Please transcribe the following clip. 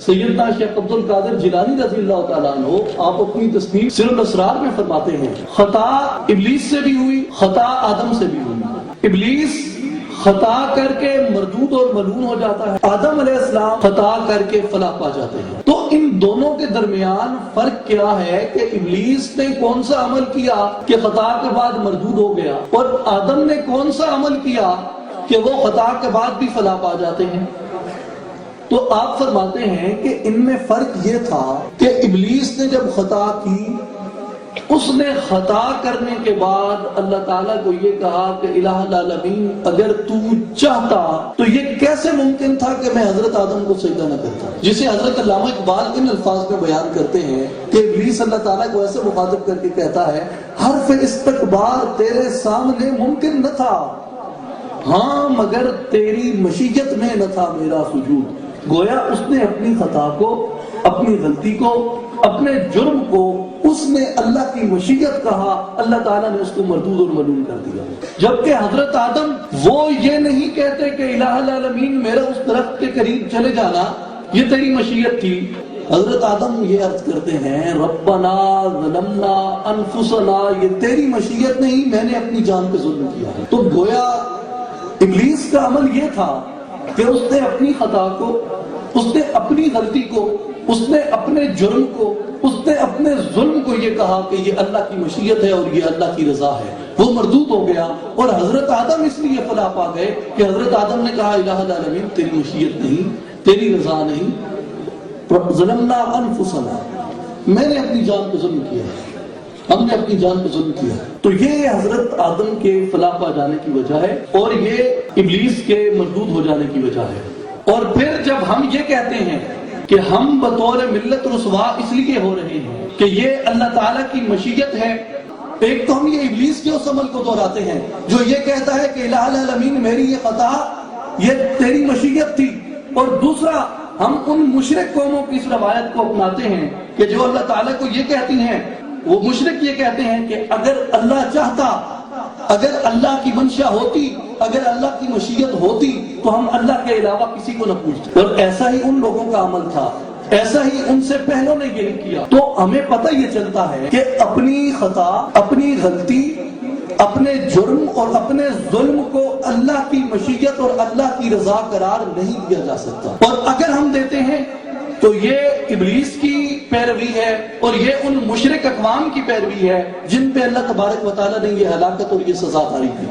سیدنا شیخ عبد القادر جیلانی رضی اللہ تعالیٰ عنہ آپ اپنی تصنیف سر الاسرار میں فرماتے ہیں خطا ابلیس سے بھی ہوئی، خطا آدم سے بھی ہوئی۔ ابلیس خطا کر کے مردود اور ملعون ہو جاتا ہے، آدم علیہ السلام خطا کر کے فلاح پا جاتے ہیں۔ تو ان دونوں کے درمیان فرق کیا ہے کہ ابلیس نے کون سا عمل کیا کہ خطا کے بعد مردود ہو گیا، اور آدم نے کون سا عمل کیا کہ وہ خطا کے بعد بھی فلاح پا جاتے ہیں۔ تو آپ فرماتے ہیں کہ ان میں فرق یہ تھا کہ ابلیس نے جب خطا کی، اس نے خطا کرنے کے بعد اللہ تعالیٰ کو یہ کہا کہ الہ العالمین اگر تو چاہتا تو یہ کیسے ممکن تھا کہ میں حضرت آدم کو سجدہ نہ کرتا، جسے حضرت علامہ اقبال ان الفاظ میں بیان کرتے ہیں کہ ابلیس اللہ تعالیٰ کو ایسے مخاطب کر کے کہتا ہے حرف استکبار تیرے سامنے ممکن نہ تھا، ہاں مگر تیری مشیت میں نہ تھا میرا سجود۔ گویا اس نے اپنی خطا کو، اپنی غلطی کو، اپنے جرم کو اس نے اللہ کی مشیت کہا، اللہ تعالیٰ نے اس کو مردود اور ملعون کر دیا۔ جبکہ حضرت آدم وہ یہ نہیں کہتے کہ الہ العالمین میرا اس درخت کے قریب چلے جانا یہ تیری مشیت تھی، حضرت آدم یہ عرض کرتے ہیں ربنا ظلمنا انفسنا، یہ تیری مشیت نہیں، میں نے اپنی جان پہ ظلم کیا ہے۔ تو گویا ابلیس کا عمل یہ تھا کہ اس نے اپنی خطا کو، اس نے اپنی غلطی کو، اس نے اپنے جرم کو، اس نے اپنے ظلم کو یہ کہا کہ یہ اللہ کی مشیت ہے اور یہ اللہ کی رضا ہے، وہ مردود ہو گیا۔ اور حضرت آدم اس لیے فلاح پا گئے کہ حضرت آدم نے کہا الہ العالمین تیری مشیت نہیں، تیری رضا نہیں، ظلمنا انفسنا، میں نے اپنی جان پہ ظلم کیا ہے، ہم نے اپنی جان پہ ظلم کیا۔ تو یہ حضرت آدم کے فلاح پا جانے کی وجہ ہے، اور یہ ابلیس کے مردود ہو جانے کی وجہ ہے۔ اور پھر جب ہم یہ کہتے ہیں کہ ہم بطور ملت رسوا اس لیے ہو رہے ہیں کہ یہ اللہ تعالیٰ کی مشیت ہے، ایک تو ہم یہ ابلیس کے اس عمل کو دہراتے ہیں جو یہ کہتا ہے کہ الہ العالمین میری یہ خطا یہ تیری مشیت تھی، اور دوسرا ہم ان مشرک قوموں کی اس روایت کو اپناتے ہیں کہ جو اللہ تعالیٰ کو یہ کہتی ہیں، وہ مشرک یہ کہتے ہیں کہ اگر اللہ چاہتا، اگر اللہ کی منشا ہوتی، اگر اللہ کی مشیت ہوتی تو ہم اللہ کے علاوہ کسی کو نہ پوچھتے۔ اور ایسا ہی ان لوگوں کا عمل تھا، ایسا ہی ان سے پہلوں نے یہ کیا۔ تو ہمیں پتہ یہ چلتا ہے کہ اپنی خطا، اپنی غلطی، اپنے جرم اور اپنے ظلم کو اللہ کی مشیت اور اللہ کی رضا قرار نہیں دیا جا سکتا، اور اگر ہم دیتے ہیں تو یہ ابلیس کی پیروی ہے اور یہ ان مشرک اقوام کی پیروی ہے جن پہ اللہ تبارک و تعالیٰ نے یہ ہلاکت اور یہ سزا تاری کی۔